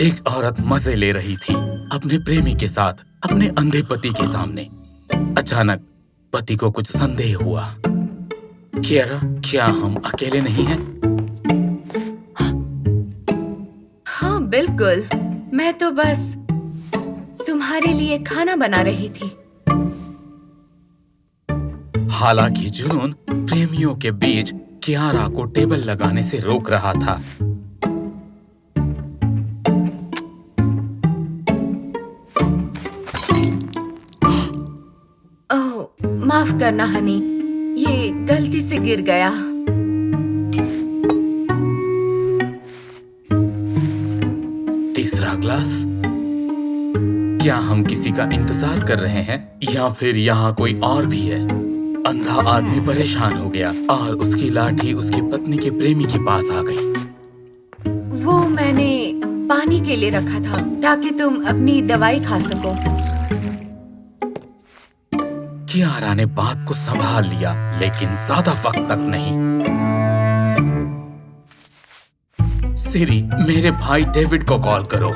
एक औरत मजे ले रही थी अपने प्रेमी के साथ अपने अंधे पति के सामने। अचानक पति को कुछ संदेह हुआ। कियारा, क्या हम अकेले नहीं हैं? हाँ बिल्कुल, मैं तो बस तुम्हारे लिए खाना बना रही थी। हालांकि जुनून प्रेमियों के बीच कियारा को टेबल लगाने से रोक रहा था। ओह, माफ करना हनी, ये गलती से गिर गया। तीसरा ग्लास। क्या हम किसी का इंतजार कर रहे हैं या फिर यहाँ कोई और भी है? अंधा आदमी परेशान हो गया और उसकी लाठी उसकी पत्नी के प्रेमी के पास आ गई। वो मैंने पानी के लिए रखा था ताकि तुम अपनी दवाई खा सको। कियारा ने बात को संभाल लिया, लेकिन ज्यादा वक्त तक नहीं। सिरी, मेरे भाई डेविड को कॉल करो।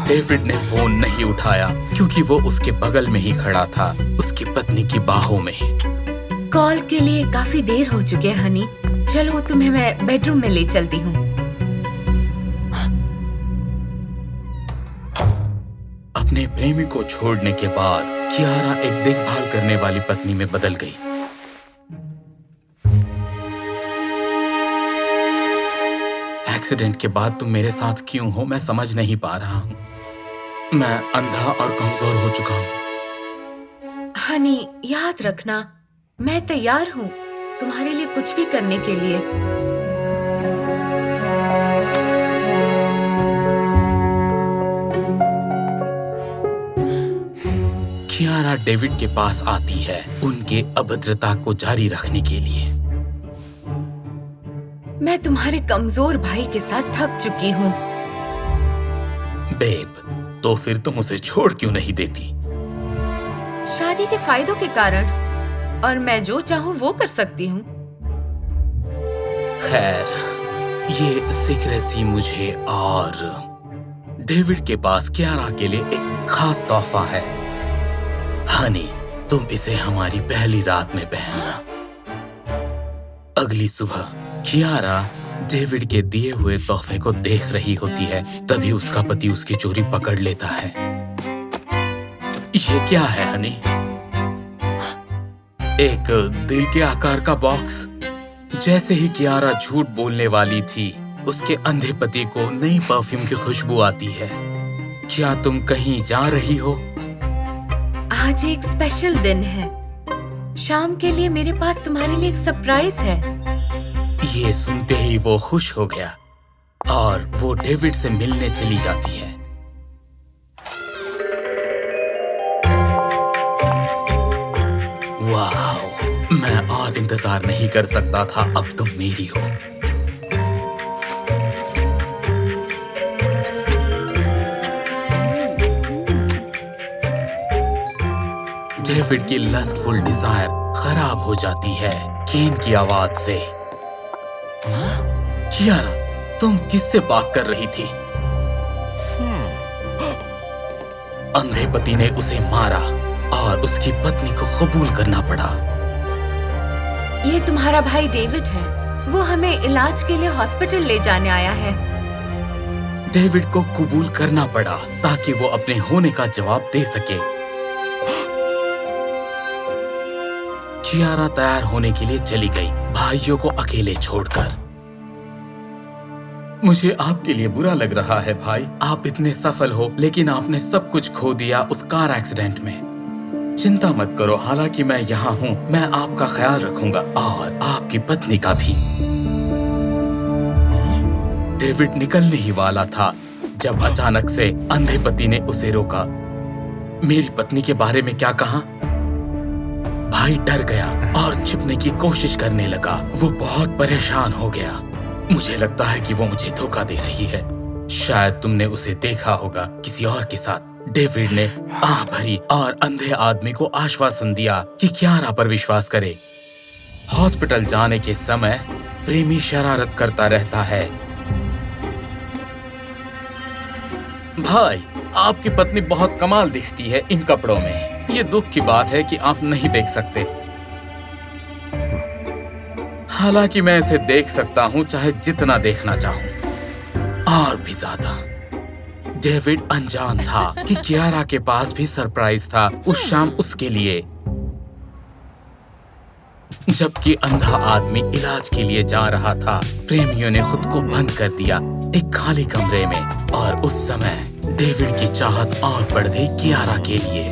डेविड ने फोन नहीं उठाया क्योंकि वो उसके बगल में ही खड़ा था, उसकी पत्नी की बाहों में। कॉल के लिए काफी देर हो चुकी है हनी, चलो तुम्हें मैं बेडरूम में ले चलती हूँ। अपने प्रेमी को छोड़ने के बाद कियारा एक देखभाल करने वाली पत्नी में बदल गई। एक्सीडेंट के बाद तुम मेरे साथ क्यों हो, मैं समझ नहीं पा रहा हूँ। मैं अंधा और कमजोर हो चुका हूँ। हनी, याद रखना, मैं तैयार हूँ तुम्हारे लिए कुछ भी करने के लिए। कियारा डेविड के पास आती है उनके अभद्रता को जारी रखने के लिए। मैं तुम्हारे कमजोर भाई के साथ थक चुकी हूँ। बेब, तो फिर तुम उसे छोड़ क्यों नहीं देती? शादी के फायदों के कारण, और मैं जो चाहूँ वो कर सकती हूँ। खैर, ये सीक्रेसी मुझे और डेविड के पास कियारा के लिए एक खास तोहफा है। हनी, तुम इसे हमारी पहली रात में पहनना। अगली सुबह कियारा डेविड के दिए हुए तोहफे को देख रही होती है, तभी उसका पति उसकी चोरी पकड़ लेता है। ये क्या है हनी? एक दिल के आकार का बॉक्स। जैसे ही कियारा झूठ बोलने वाली थी, उसके अंधे पति को नई परफ्यूम की खुशबू आती है। क्या तुम कहीं जा रही हो? आज एक स्पेशल दिन है। शाम के लिए मेरे पास तुम्हारे लिए एक सरप्राइज है। ये सुनते ही वो खुश हो गया और वो डेविड से मिलने चली जाती है। वाह, मैं और इंतजार नहीं कर सकता था, अब तुम मेरी हो। डेविड की लस्टफुल डिजायर खराब हो जाती है केन की आवाज से। कियारा, तुम किससे बात कर रही थी? अंधे पति ने उसे मारा और उसकी पत्नी को कबूल करना पड़ा। ये तुम्हारा भाई डेविड है, वो हमें इलाज के लिए हॉस्पिटल ले जाने आया है। डेविड को कबूल करना पड़ा ताकि वो अपने होने का जवाब दे सके। कियारा तैयार होने के लिए चली गई, भाइयों को अकेले छोड़कर। मुझे आपके लिए बुरा लग रहा है भाई, आप इतने सफल हो लेकिन आपने सब कुछ खो दिया उस कार एक्सीडेंट में। चिंता मत करो, हालांकि मैं यहाँ हूँ, मैं आपका ख्याल रखूंगा और आपकी पत्नी का भी। डेविड निकलने ही वाला था जब अचानक से अंधे पति ने उसे रोका। मेरी पत्नी के बारे में क्या कहा? भाई डर गया और छिपने की कोशिश करने लगा। वो बहुत परेशान हो गया। मुझे लगता है कि वो मुझे धोखा दे रही है। शायद तुमने उसे देखा होगा किसी और के साथ। डेविड ने आह भरी और अंधे आदमी को आश्वासन दिया कि कियारा पर विश्वास करे। हॉस्पिटल जाने के समय प्रेमी शरारत करता रहता है। भाई, आपकी पत्नी बहुत कमाल दिखती है इन कपड़ों में। ये दुख की बात है कि आप नहीं देख सकते। हालांकि मैं इसे देख सकता हूं, चाहे जितना देखना चाहूं और भी ज्यादा। डेविड अनजान था कि कियारा के पास भी सरप्राइज था उस शाम उसके लिए। जबकि अंधा आदमी इलाज के लिए जा रहा था, प्रेमियों ने खुद को बंद कर दिया एक खाली कमरे में। और उस समय डेविड की चाहत और बढ़ गई कियारा के लिए।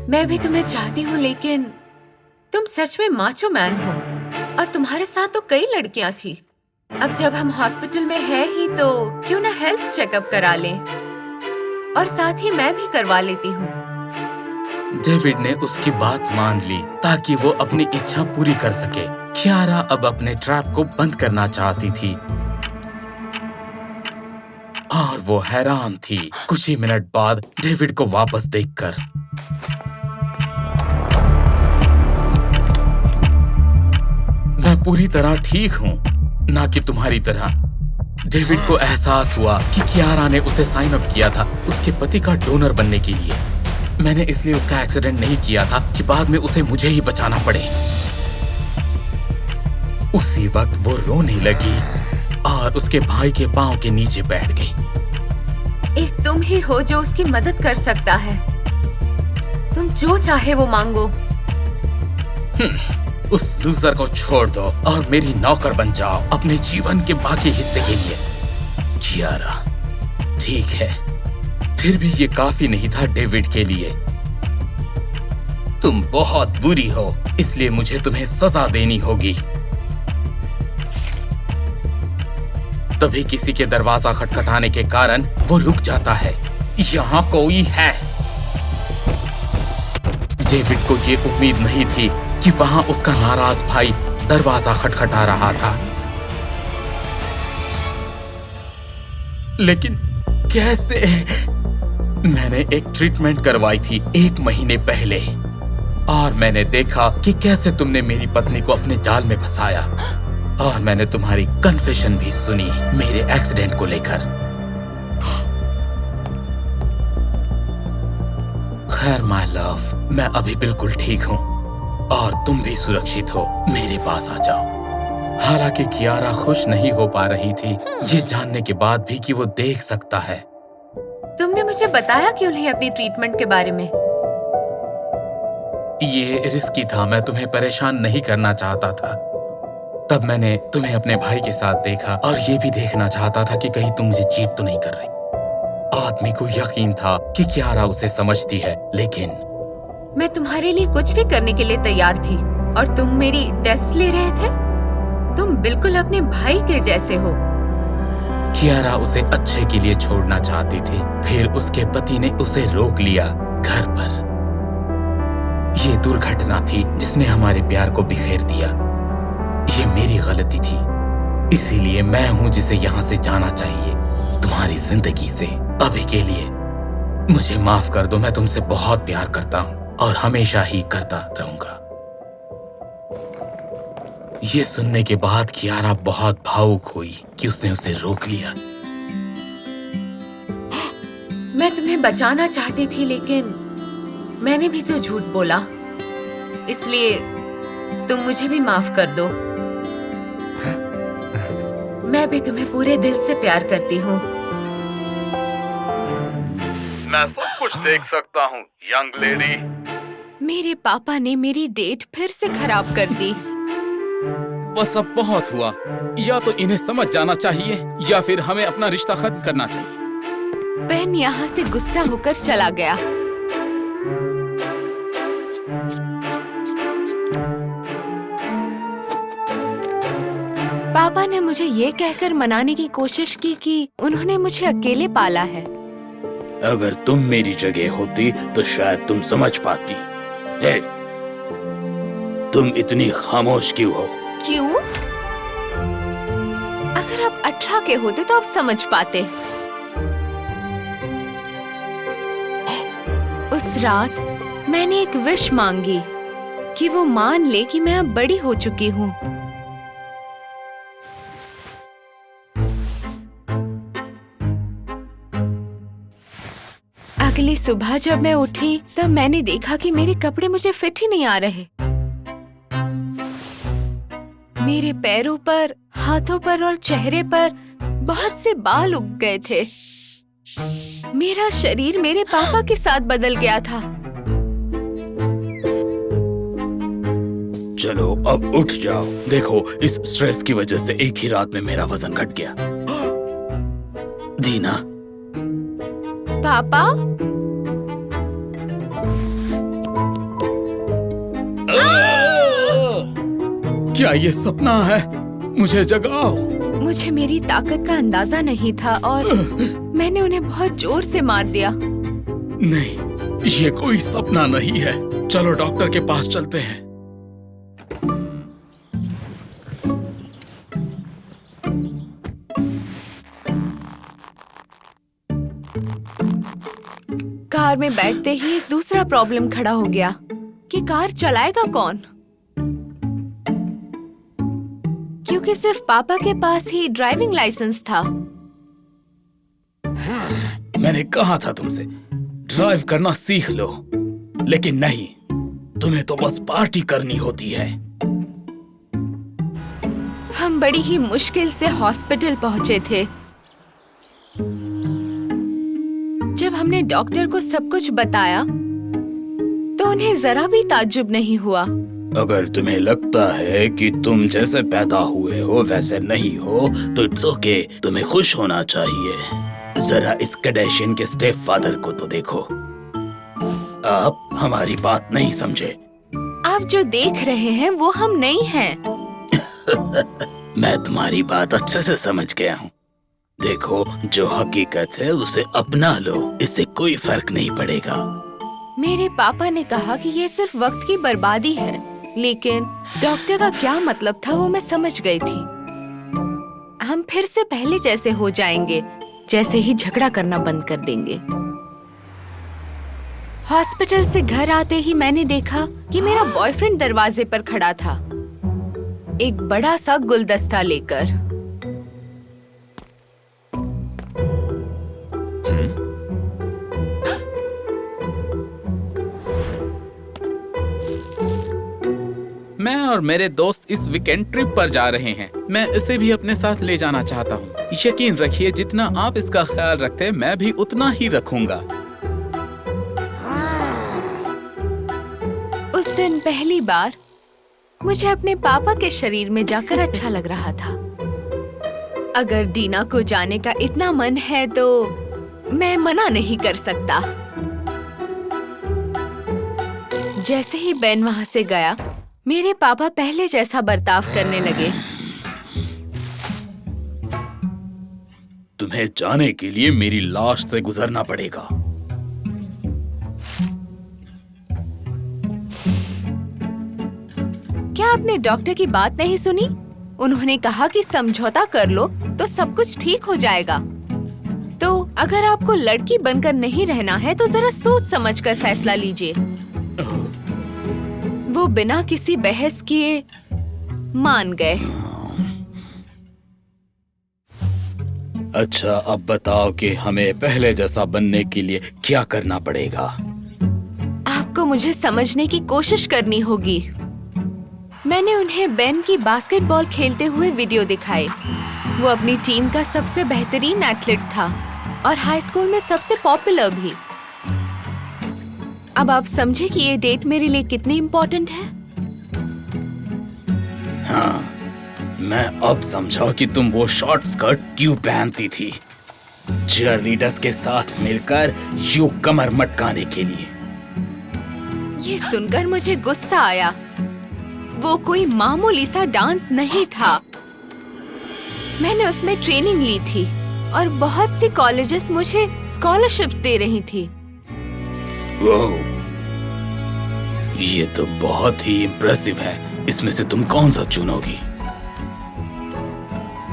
मैं भी तुम्हें चाहती हूँ, लेकिन तुम सच में माचो मैन हो और तुम्हारे साथ तो कई लड़कियां थी। अब जब हम हॉस्पिटल में है ही तो क्यों ना हेल्थ चेकअप करा लें, और साथ ही मैं भी करवा लेती हूँ। डेविड ने उसकी बात मान ली ताकि वो अपनी इच्छा पूरी कर सके। कियारा अब अपने ट्रैप को बंद करना चाहती थी और वो हैरान थी कुछ ही मिनट बाद डेविड को वापस देखकर। मैं पूरी तरह ठीक हूँ, ना कि तुम्हारी तरह। डेविड को एहसास हुआ कि कियारा ने उसे साइन अप किया था उसके पति का डोनर बनने के लिए। मैंने इसलिए उसका एक्सीडेंट नहीं किया था कि बाद में उसे मुझे ही बचाना पड़े। उसी वक्त वो रोने लगी और उसके भाई के पांव के नीचे बैठ गई। एक तुम ही हो जो उसकी मदद कर सकता है। तुम जो चाहे वो मांगो। उस लूजर को छोड़ दो और मेरी नौकर बन जाओ अपने जीवन के बाकी हिस्से के लिए। कियारा, ठीक है, फिर भी ये काफी नहीं था डेविड के लिए। तुम बहुत बुरी हो, इसलिए मुझे तुम्हें सजा देनी होगी। तभी किसी के दरवाजा खटखटाने के कारण वो रुक जाता है। यहाँ कोई है। डेविड को ये उम्मीद नहीं थी कि वहां उसका नाराज भाई दरवाजा खटखटा रहा था। लेकिन कैसे? मैंने एक ट्रीटमेंट करवाई थी 1 महीने पहले और मैंने देखा कि कैसे तुमने मेरी पत्नी को अपने जाल में फंसाया। और मैंने तुम्हारी कन्फेशन भी सुनी मेरे एक्सीडेंट को लेकर। खैर माय लव, मैं अभी बिल्कुल ठीक हूँ और तुम भी सुरक्षित हो। मेरे पास आ जाओ। हालांकि कियारा खुश नहीं हो पा रही थी ये जानने के बाद भी कि वो देख सकता है। तुमने मुझे बताया क्यों नहीं अपनी ट्रीटमेंट के बारे में? ये रिस्की था, मैं तुम्हें परेशान नहीं करना चाहता था। तब मैंने तुम्हें अपने भाई के साथ देखा और ये भी देखना चाहता था कि कहीं तुम मुझे चीट तो नहीं कर रही। आदमी को यकीन था कि कियारा उसे समझती है, लेकिन मैं तुम्हारे लिए कुछ भी करने के लिए तैयार थी और तुम मेरी टेस्ट ले रहे थे। तुम बिल्कुल अपने भाई के जैसे हो। कियारा उसे अच्छे के लिए छोड़ना चाहती थी, फिर उसके पति ने उसे रोक लिया घर पर। ये दुर्घटना थी जिसने हमारे प्यार को बिखेर दिया। ये मेरी गलती थी, इसीलिए मैं हूँ जिसे यहाँ से जाना चाहिए, तुम्हारी जिंदगी से। अभी के लिए मुझे माफ कर दो। मैं तुमसे बहुत प्यार करता हूँ और हमेशा ही करता रहूंगा। ये सुनने के बाद कियारा बहुत भावुक हुई कि उसने उसे रोक लिया। मैं तुम्हें बचाना चाहती थी, लेकिन मैंने भी तो झूठ बोला, इसलिए तुम मुझे भी माफ कर दो। मैं भी तुम्हें पूरे दिल से प्यार करती हूँ। मैं सब कुछ देख सकता हूँ, यंग लेडी। मेरे पापा ने मेरी डेट फिर से खराब कर दी। बस अब बहुत हुआ। या तो इन्हें समझ जाना चाहिए या फिर हमें अपना रिश्ता खत्म करना चाहिए। बेन यहाँ से गुस्सा होकर चला गया। पापा ने मुझे ये कहकर मनाने की कोशिश की कि उन्होंने मुझे अकेले पाला है। अगर तुम मेरी जगह होती तो शायद तुम समझ पाती। हे, तुम इतनी खामोश क्यों हो? क्यों? अगर आप 18 के होते तो आप समझ पाते। रात मैंने एक विश मांगी कि वो मान ले कि मैं अब बड़ी हो चुकी हूँ। अगली सुबह जब मैं उठी तब मैंने देखा कि मेरे कपड़े मुझे फिट ही नहीं आ रहे। मेरे पैरों पर, हाथों पर और चेहरे पर बहुत से बाल उग गए थे। मेरा शरीर मेरे पापा के साथ बदल गया था। चलो अब उठ जाओ। देखो, इस स्ट्रेस की वजह से एक ही रात में मेरा वजन घट गया। दीना। पापा, क्या ये सपना है? मुझे जगाओ। मुझे मेरी ताकत का अंदाजा नहीं था और मैंने उन्हें बहुत जोर से मार दिया। नहीं, ये कोई सपना नहीं है। चलो डॉक्टर के पास चलते हैं। कार में बैठते ही एक दूसरा प्रॉब्लम खड़ा हो गया कि कार चलाएगा कौन, क्योंकि सिर्फ पापा के पास ही ड्राइविंग लाइसेंस था। मैंने कहा था तुमसे ड्राइव करना सीख लो, लेकिन नहीं, तुम्हें तो बस पार्टी करनी होती है। हम बड़ी ही मुश्किल से हॉस्पिटल पहुंचे थे। जब हमने डॉक्टर को सब कुछ बताया तो उन्हें जरा भी ताज्जुब नहीं हुआ। अगर तुम्हें लगता है कि तुम जैसे पैदा हुए हो वैसे नहीं हो तो इट्स ओके, तुम्हें खुश होना चाहिए। जरा इस कैडेशियन के स्टेप फादर को तो देखो। आप हमारी बात नहीं समझे। आप जो देख रहे हैं वो हम नहीं हैं। मैं तुम्हारी बात अच्छे से समझ गया हूँ। देखो, जो हकीकत है उसे अपना लो, इससे कोई फर्क नहीं पड़ेगा। मेरे पापा ने कहा कि ये सिर्फ वक्त की बर्बादी है, लेकिन डॉक्टर का क्या मतलब था वो मैं समझ गई थी। हम फिर से पहले जैसे हो जाएंगे, जैसे ही झगड़ा करना बंद कर देंगे। हॉस्पिटल से घर आते ही मैंने देखा कि मेरा बॉयफ्रेंड दरवाजे पर खड़ा था, एक बड़ा सा गुलदस्ता लेकर। मैं और मेरे दोस्त इस वीकेंड ट्रिप पर जा रहे हैं। मैं इसे भी अपने साथ ले जाना चाहता हूँ। यकीन रखिए, जितना आप इसका ख्याल रखते हैं मैं भी उतना ही रखूंगा। उस दिन पहली बार मुझे अपने पापा के शरीर में जाकर अच्छा लग रहा था। अगर डीना को जाने का इतना मन है तो मैं मना नहीं कर सकता। जैसे ही बेन वहाँ से गया, मेरे पापा पहले जैसा बर्ताव करने लगे। तुम्हें जाने के लिए मेरी लाश से गुजरना पड़ेगा। क्या आपने डॉक्टर की बात नहीं सुनी? उन्होंने कहा कि समझौता कर लो तो सब कुछ ठीक हो जाएगा। तो अगर आपको लड़की बनकर नहीं रहना है तो जरा सोच समझकर फैसला लीजिए। वो बिना किसी बहस किए मान गए। अच्छा, अब बताओ कि हमें पहले जैसा बनने के लिए क्या करना पड़ेगा? आपको मुझे समझने की कोशिश करनी होगी। मैंने उन्हें बेन की बास्केटबॉल खेलते हुए वीडियो दिखाए। वो अपनी टीम का सबसे बेहतरीन एथलीट था और हाई स्कूल में सबसे पॉपुलर भी। अब आप समझे कि ये डेट मेरे लिए कितनी इम्पोर्टेंट है। हाँ, मैं अब समझा कि तुम वो शॉर्ट स्कर्ट क्यों पहनती थी। चीयरलीडर्स के साथ मिलकर यूं कमर मटकाने के लिए। ये सुनकर मुझे गुस्सा आया। वो कोई मामूली सा डांस नहीं था। मैंने उसमें ट्रेनिंग ली थी और बहुत सी कॉलेजेस मुझे स्कॉलरशिप्स दे रही थी। वाह, ये तो बहुत ही इम्प्रेसिव है। इसमें से तुम कौन सा चुनोगी?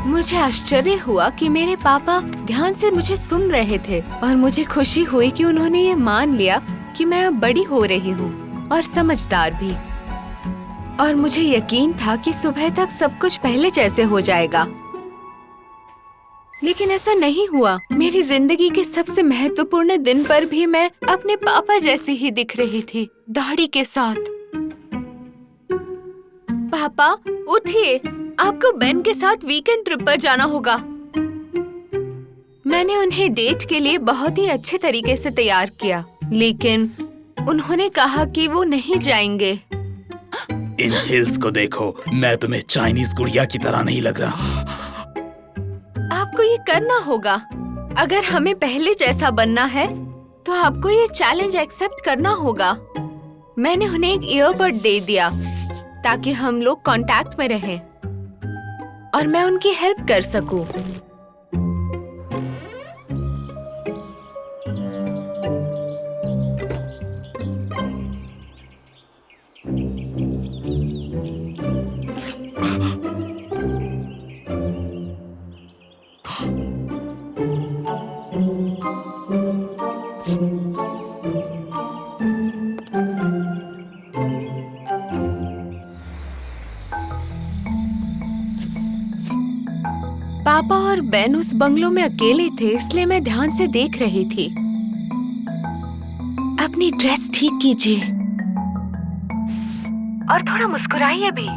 मुझे आश्चर्य हुआ कि मेरे पापा ध्यान से मुझे सुन रहे थे और मुझे खुशी हुई कि उन्होंने ये मान लिया कि मैं अब बड़ी हो रही हूँ और समझदार भी, और मुझे यकीन था कि सुबह तक सब कुछ पहले जैसे हो जाएगा। लेकिन ऐसा नहीं हुआ। मेरी जिंदगी के सबसे महत्वपूर्ण दिन पर भी मैं अपने पापा जैसी ही दिख रही थी, दाढ़ी के साथ। पापा उठिए, आपको बेन के साथ वीकेंड ट्रिप पर जाना होगा। मैंने उन्हें डेट के लिए बहुत ही अच्छे तरीके से तैयार किया, लेकिन उन्होंने कहा कि वो नहीं जाएंगे। इन हिल्स को देखो, मैं तुम्हें चाइनीज गुड़िया की तरह नहीं लग रहा। आपको ये करना होगा। अगर हमें पहले जैसा बनना है तो आपको ये चैलेंज एक्सेप्ट करना होगा। मैंने उन्हें एक ईयरबड दे दिया ताकि हम लोग कांटेक्ट में रहें और मैं उनकी हेल्प कर सकूं। पापा और बेन उस बंगलो में अकेले थे, इसलिए मैं ध्यान से देख रही थी। अपनी ड्रेस ठीक कीजिए और थोड़ा मुस्कुराइए भी।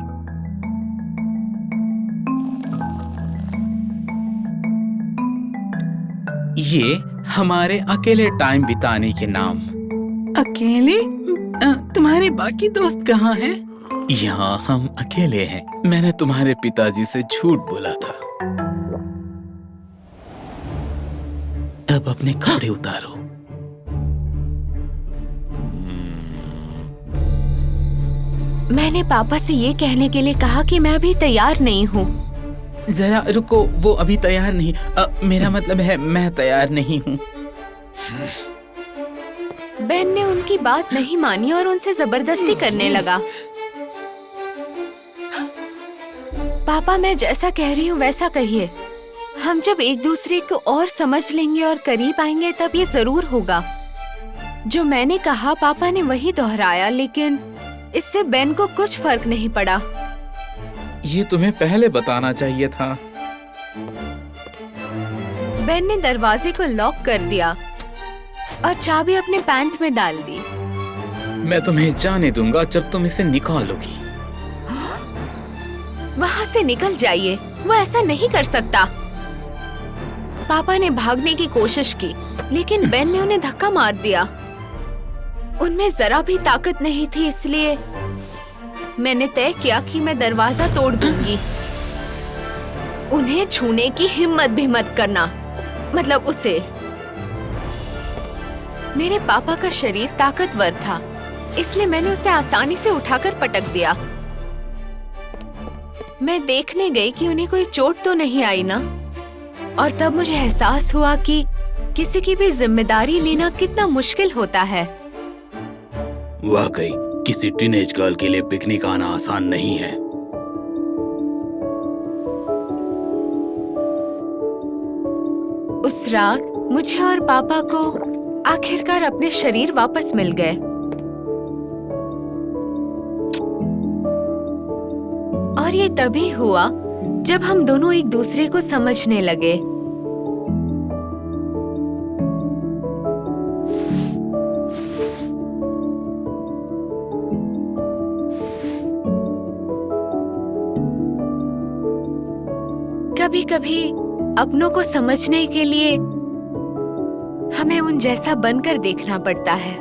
ये हमारे अकेले टाइम बिताने के नाम। अकेले? तुम्हारे बाकी दोस्त कहाँ हैं? यहाँ हम अकेले हैं। मैंने तुम्हारे पिताजी से झूठ बोला था। अब अपने कपड़े उतारो। मैंने पापा से ये कहने के लिए कहा कि मैं अभी तैयार नहीं हूँ। जरा रुको, वो अभी तैयार नहीं। मेरा मतलब है मैं तैयार नहीं हूँ। बेन ने उनकी बात नहीं मानी और उनसे जबरदस्ती करने लगा। पापा, मैं जैसा कह रही हूँ वैसा कहिए। हम जब एक दूसरे को और समझ लेंगे और करीब आएंगे तब ये जरूर होगा। जो मैंने कहा पापा ने वही दोहराया, लेकिन इससे बेन को कुछ फर्क नहीं पड़ा। ये तुम्हें पहले बताना चाहिए था। बेन ने दरवाजे को लॉक कर दिया और चाबी अपने पैंट में डाल दी। मैं तुम्हें जाने दूंगा जब तुम इसे निकालोगी। वहाँ से निकल जाइए, वो ऐसा नहीं कर सकता। पापा ने भागने की कोशिश की, लेकिन बेन ने उन्हें धक्का मार दिया। उनमें जरा भी ताकत नहीं थी, इसलिए मैंने तय किया कि मैं दरवाजा तोड़ दूंगी। उन्हें छूने की हिम्मत भी मत करना, मतलब उसे। मेरे पापा का शरीर ताकतवर था, इसलिए मैंने उसे आसानी से उठाकर पटक दिया। मैं देखने गई कि उन्हें कोई चोट तो नहीं आई ना, और तब मुझे एहसास हुआ कि किसी की भी जिम्मेदारी लेना कितना मुश्किल होता है। वाकई किसी टीनेज गर्ल के लिए पिकनिक आना आसान नहीं है। उस रात मुझे और पापा को आखिरकार अपने शरीर वापस मिल गए। और ये तभी हुआ जब हम दोनों एक दूसरे को समझने लगे। कभी-कभी अपनों को समझने के लिए हमें उन जैसा बनकर देखना पड़ता है।